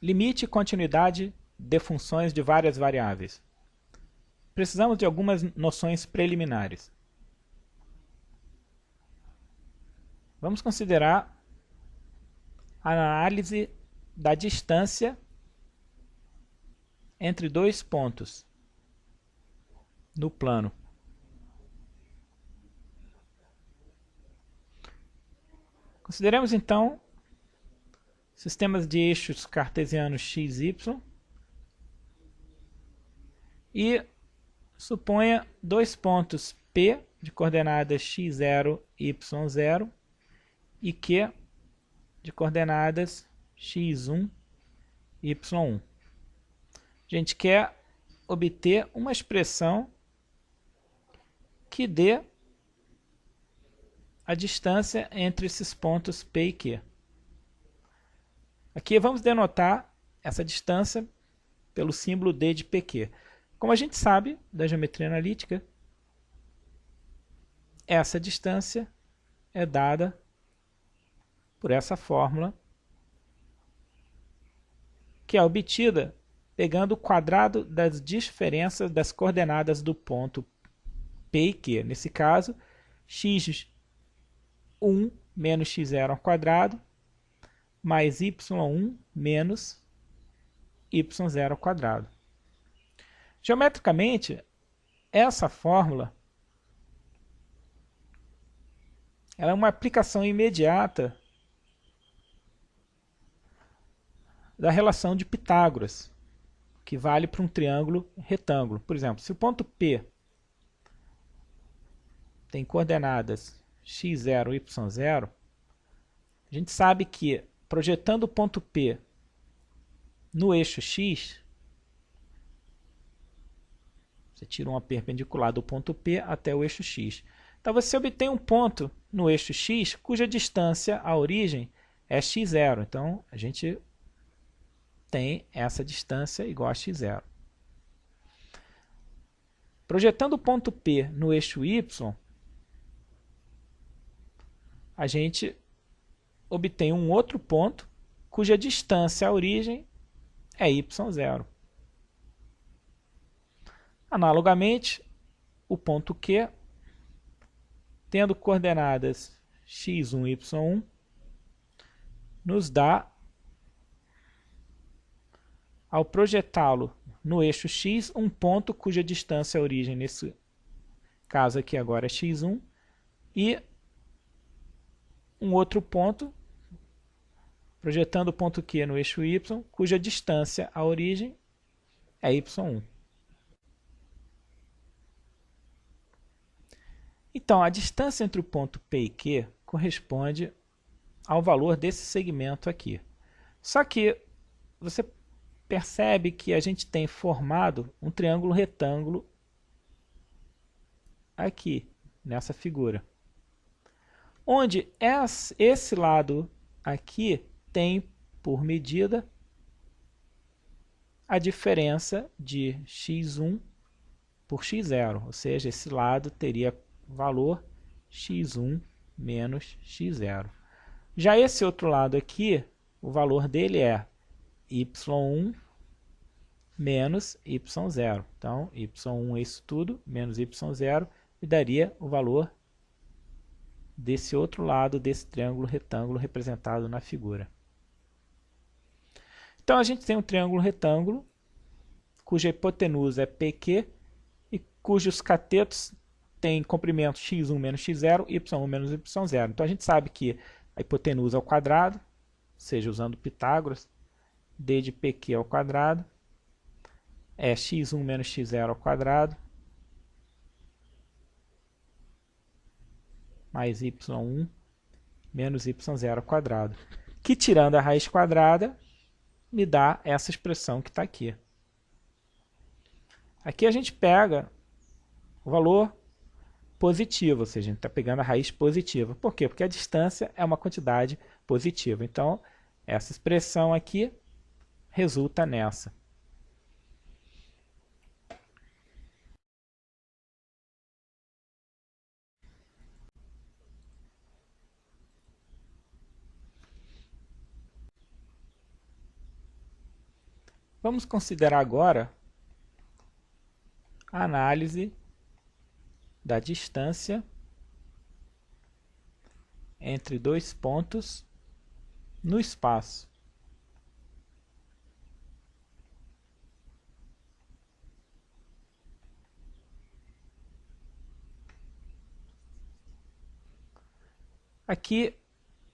Limite e continuidade de funções de várias variáveis. Precisamos de algumas noções preliminares. Vamos considerar a análise da distância entre dois pontos no plano. Consideremos então sistemas de eixos cartesianos x, y e suponha dois pontos P de coordenadas x0, y0 e Q de coordenadas x1, y1. A gente quer obter uma expressão que dê a distância entre esses pontos P e Q. Aqui vamos denotar essa distância pelo símbolo D de PQ. Como a gente sabe da geometria analítica, essa distância é dada por essa fórmula, que é obtida pegando o quadrado das diferenças das coordenadas do ponto P e Q. Nesse caso, x1 menos x0 ao quadrado, mais y1 menos y0 ao quadrado. Geometricamente, essa fórmula ela é uma aplicação imediata da relação de Pitágoras, que vale para um triângulo retângulo. Por exemplo, se o ponto P tem coordenadas x0 e y0, a gente sabe que, projetando o ponto P no eixo x, você tira uma perpendicular do ponto P até o eixo x. Então você obtém um ponto no eixo x cuja distância à origem é x0. Então a gente tem essa distância igual a x0. Projetando o ponto P no eixo y, a gente obtém um outro ponto cuja distância à origem é y0. Analogamente, o ponto Q, tendo coordenadas x1 e y1, nos dá, ao projetá-lo no eixo x, um ponto cuja distância à origem, nesse caso aqui agora é x1, e um outro ponto, projetando o ponto Q no eixo y, cuja distância à origem é y1. Então, a distância entre o ponto P e Q corresponde ao valor desse segmento aqui. Só que você percebe que a gente tem formado um triângulo retângulo aqui, nessa figura. Onde esse lado aqui tem, por medida, a diferença de x1 por x0. Ou seja, esse lado teria valor x1 menos x0. Já esse outro lado aqui, o valor dele é y1 menos y0. Então, y1 é isso tudo, menos y0, me daria o valor desse outro lado desse triângulo retângulo representado na figura. Então, a gente tem um triângulo retângulo, cuja hipotenusa é PQ, e cujos catetos tem comprimento x1 menos x0, y1 menos y0. Então a gente sabe que a hipotenusa ao quadrado, ou seja, usando Pitágoras, d de PQ ao quadrado, é x1 menos x0 ao quadrado, mais y1 menos y0 ao quadrado, que tirando a raiz quadrada, me dá essa expressão que está aqui. Aqui a gente pega o valor positivo, ou seja, a gente está pegando a raiz positiva. Por quê? Porque a distância é uma quantidade positiva. Então, essa expressão aqui resulta nessa. Vamos considerar agora a análise da distância entre dois pontos no espaço. Aqui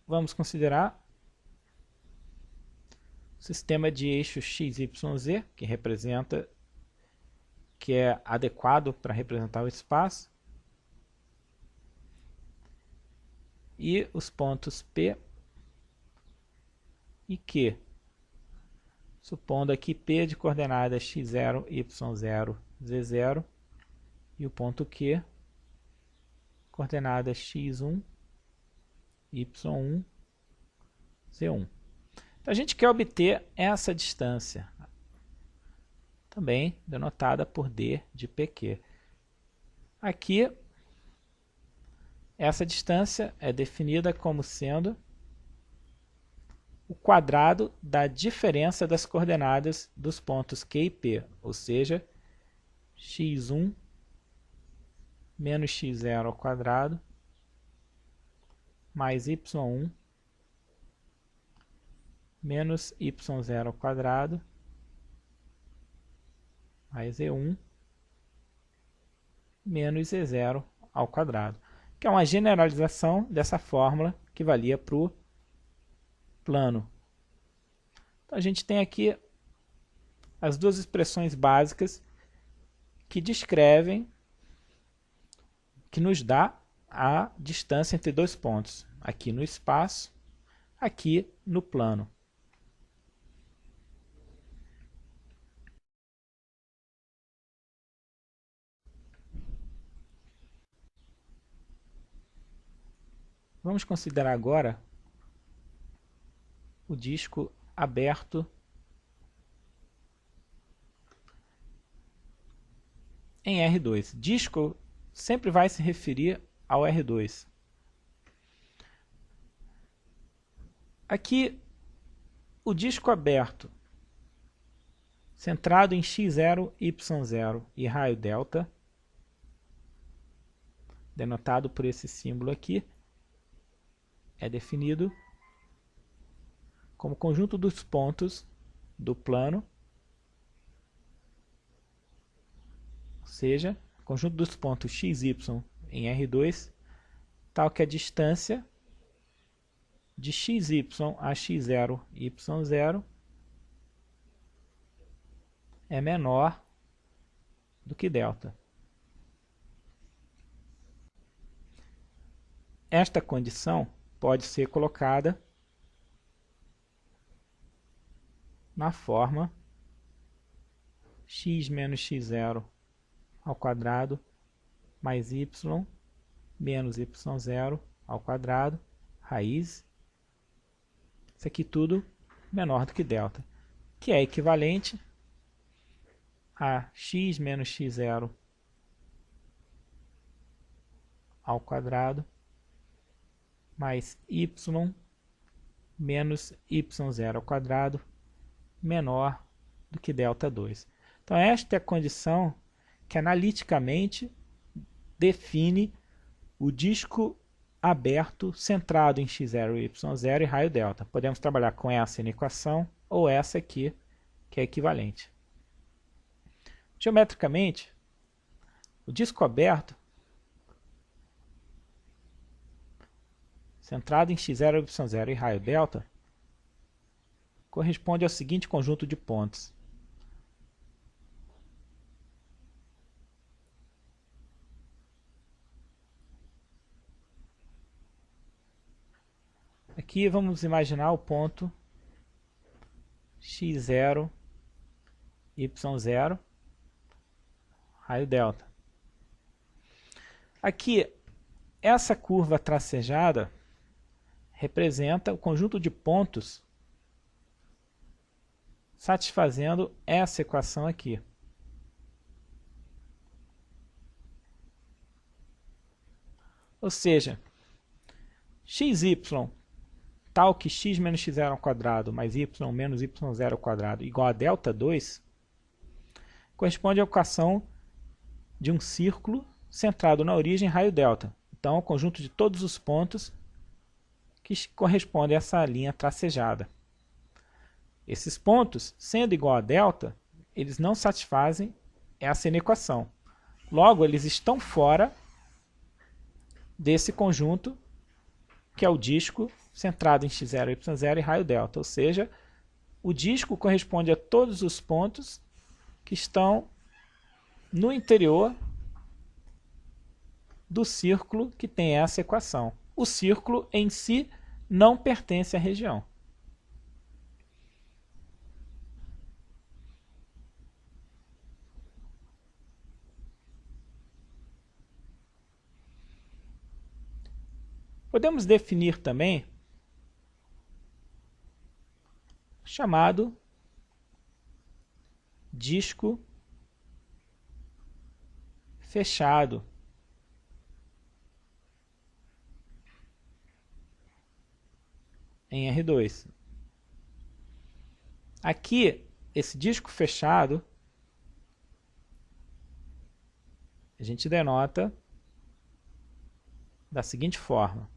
vamos considerar o sistema de eixos x, y, z, que é adequado para representar o espaço, e os pontos P e Q, supondo aqui P de coordenadas x0, y0, z0, e o ponto Q, coordenadas x1, y1, z1. Então a gente quer obter essa distância, também denotada por d de PQ. Aqui, essa distância é definida como sendo o quadrado da diferença das coordenadas dos pontos Q e P, ou seja, x1 menos x0 ao quadrado mais y1 menos y0 ao quadrado mais z1 menos z0 ao quadrado, que é uma generalização dessa fórmula que valia para o plano. Então a gente tem aqui as duas expressões básicas que descrevem, que nos dá a distância entre dois pontos, aqui no espaço, aqui no plano. Vamos considerar agora o disco aberto em R2. Disco sempre vai se referir ao R2. Aqui, o disco aberto, centrado em x0, y0 e raio delta, denotado por esse símbolo aqui, é definido como conjunto dos pontos do plano, ou seja, conjunto dos pontos x, y em R2, tal que a distância de xy a x0, y0 é menor do que delta. Esta condição pode ser colocada na forma x menos x0 ao quadrado mais y menos y0 ao quadrado, raiz, isso aqui tudo menor do que delta, que é equivalente a x menos x0 ao quadrado mais y menos y0 ao quadrado menor do que delta2. Então esta é a condição que analiticamente define o disco aberto centrado em x0, y0 e raio delta. Podemos trabalhar com essa inequação ou essa aqui, que é equivalente. Geometricamente, o disco aberto centrado em x0, y0 e raio delta corresponde ao seguinte conjunto de pontos. Aqui vamos imaginar o ponto x0, y0, raio delta. Aqui, essa curva tracejada representa o conjunto de pontos satisfazendo essa equação aqui. Ou seja, xy tal que x menos x0 ao quadrado mais y menos y0 ao quadrado igual a delta 2, corresponde à equação de um círculo centrado na origem raio delta. Então, o conjunto de todos os pontos que correspondem a essa linha tracejada. Esses pontos, sendo igual a delta, eles não satisfazem essa inequação. Logo, eles estão fora desse conjunto, que é o disco centrado em x0, y0 e raio delta. Ou seja, o disco corresponde a todos os pontos que estão no interior do círculo que tem essa equação. O círculo em si não pertence à região. Podemos definir também o chamado disco fechado. Em R2. Aqui, esse disco fechado, a gente denota da seguinte forma.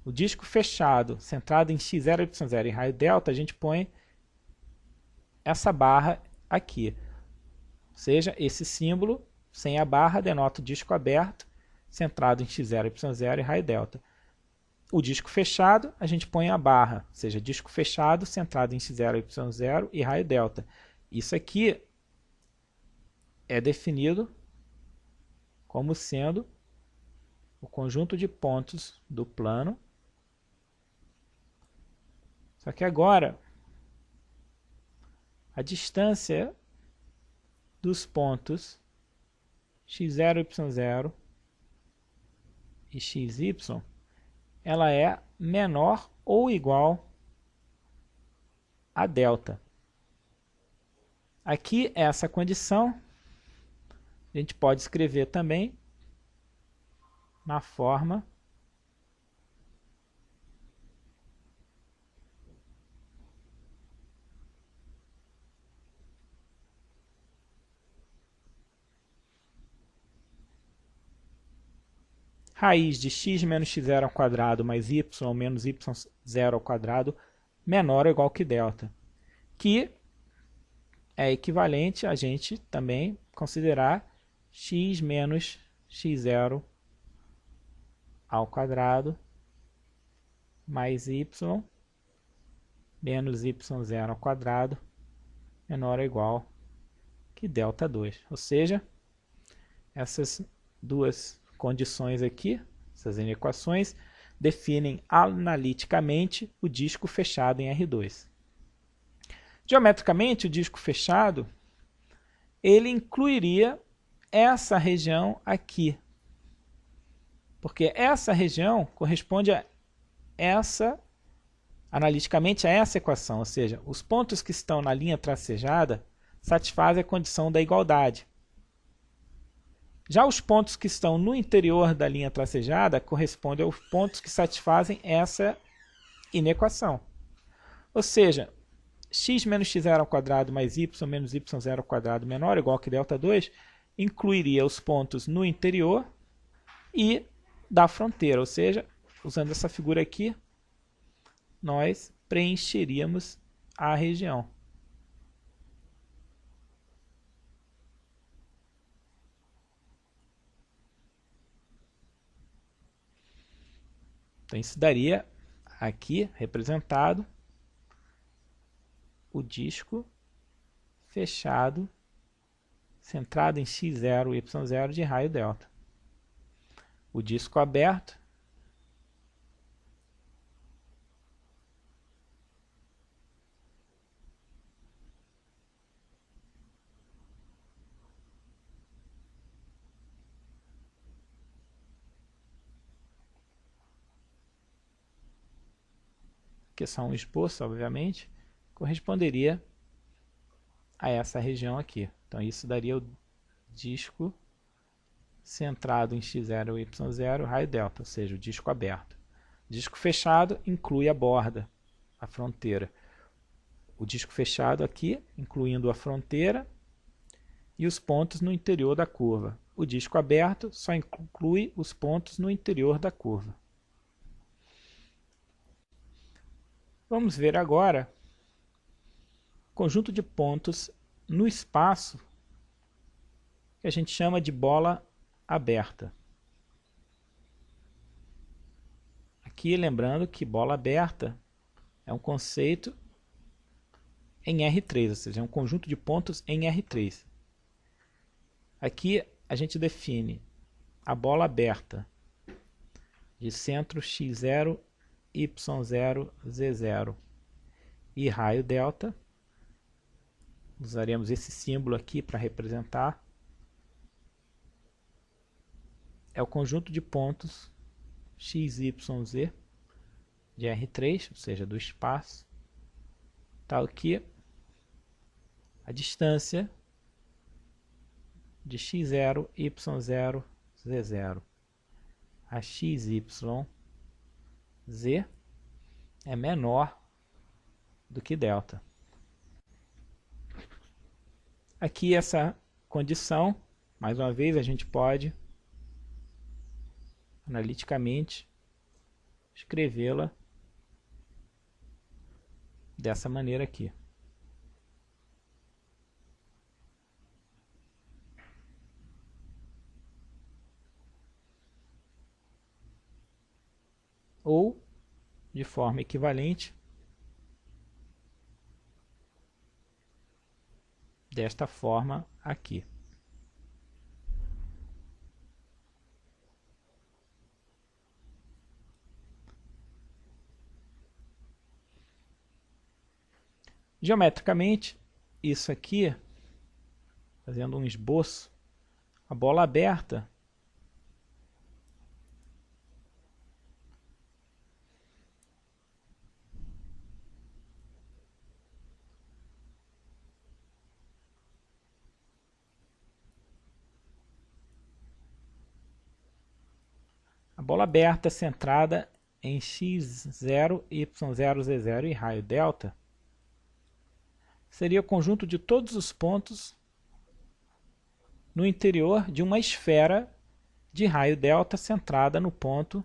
O disco fechado, centrado em x0, y0 e raio delta, a gente põe essa barra aqui. Ou seja, esse símbolo, sem a barra, denota o disco aberto, centrado em x0, y0 e raio delta. O disco fechado, a gente põe a barra, ou seja, disco fechado, centrado em x0, y0 e raio delta. Isso aqui é definido como sendo o conjunto de pontos do plano. Só que agora, a distância dos pontos x0, y0 e xy, ela é menor ou igual a delta. Aqui, essa condição, a gente pode escrever também na forma raiz de x menos x0 ao quadrado mais y menos y0 ao quadrado menor ou igual que delta, que é equivalente a gente também considerar x menos x0 ao quadrado mais y menos y0 ao quadrado menor ou igual que delta 2. Ou seja, essas duas condições aqui, essas inequações, definem analiticamente o disco fechado em R2. Geometricamente, o disco fechado, ele incluiria essa região aqui, porque essa região corresponde a essa, analiticamente, a essa equação, ou seja, os pontos que estão na linha tracejada satisfazem a condição da igualdade. Já os pontos que estão no interior da linha tracejada correspondem aos pontos que satisfazem essa inequação. Ou seja, x menos x0 ao quadrado mais y menos y0 ao quadrado menor ou igual que delta 2 incluiria os pontos no interior e da fronteira. Ou seja, usando essa figura aqui, nós preencheríamos a região. Então, isso daria aqui representado o disco fechado, centrado em x0 e y0 de raio delta. O disco aberto que é só um esboço, obviamente, corresponderia a essa região aqui. Então, isso daria o disco centrado em x0 e y0, raio delta, ou seja, o disco aberto. Disco fechado inclui a borda, a fronteira. O disco fechado aqui, incluindo a fronteira e os pontos no interior da curva. O disco aberto só inclui os pontos no interior da curva. Vamos ver agora o conjunto de pontos no espaço que a gente chama de bola aberta. Aqui lembrando que bola aberta é um conceito em R3, ou seja, é um conjunto de pontos em R3. Aqui a gente define a bola aberta de centro x0, y0, z0 e raio delta. Usaremos esse símbolo aqui para representar. É o conjunto de pontos x, y, z de R3, ou seja, do espaço, tal que a distância de x0, y0, z0 a x, y, z é menor do que delta. Aqui essa condição, mais uma vez, a gente pode analiticamente escrevê-la dessa maneira aqui. Ou, de forma equivalente, desta forma aqui. Geometricamente, isso aqui, fazendo um esboço, a bola aberta centrada em x0, y0, z0 e raio delta seria o conjunto de todos os pontos no interior de uma esfera de raio delta centrada no ponto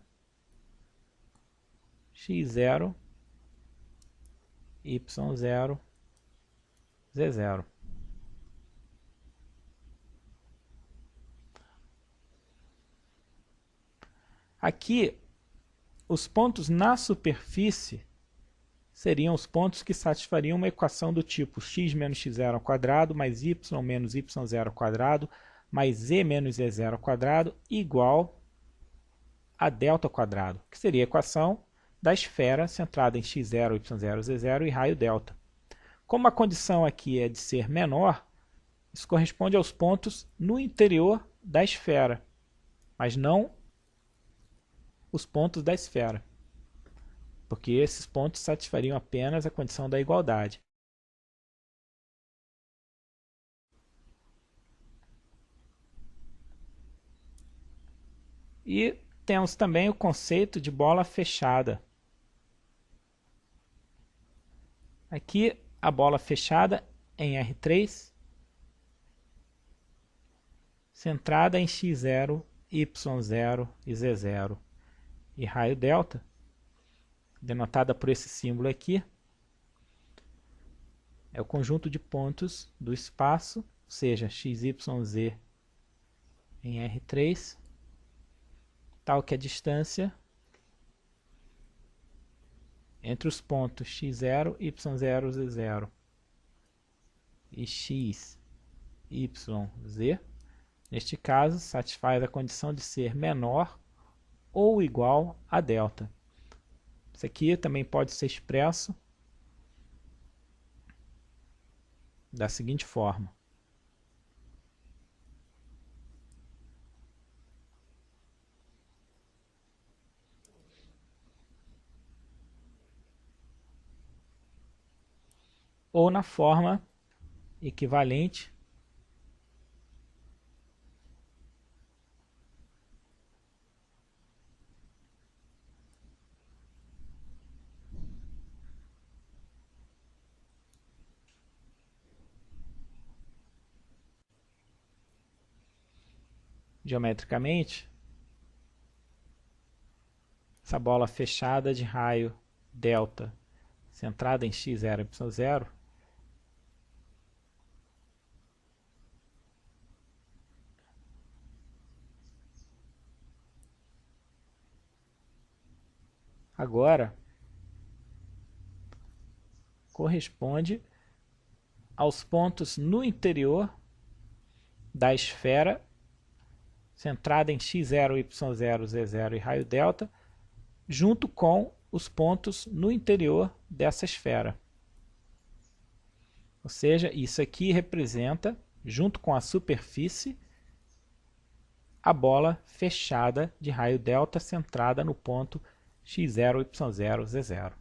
x0, y0, z0. Aqui, os pontos na superfície seriam os pontos que satisfariam uma equação do tipo x menos x0 ao quadrado mais y menos y0 ao quadrado mais z menos z0 ao quadrado igual a delta ao quadrado, que seria a equação da esfera centrada em x0, y0, z0 e raio delta. Como a condição aqui é de ser menor, isso corresponde aos pontos no interior da esfera, mas não os pontos da esfera, porque esses pontos satisfariam apenas a condição da igualdade. E temos também o conceito de bola fechada. Aqui a bola fechada em R3, centrada em x0, y0 e z0 e raio delta, denotada por esse símbolo aqui, é o conjunto de pontos do espaço, ou seja, x, y, z em R3, tal que a distância entre os pontos x0, y0, z0 e x, y, z, neste caso, satisfaz a condição de ser menor ou igual a delta. Isso aqui também pode ser expresso da seguinte forma. Ou na forma equivalente geometricamente, essa bola fechada de raio delta centrada em x0 e y0, agora corresponde aos pontos no interior da esfera centrada em x0, y0, z0 e raio delta, junto com os pontos no interior dessa esfera. Ou seja, isso aqui representa, junto com a superfície, a bola fechada de raio delta centrada no ponto x0, y0, z0.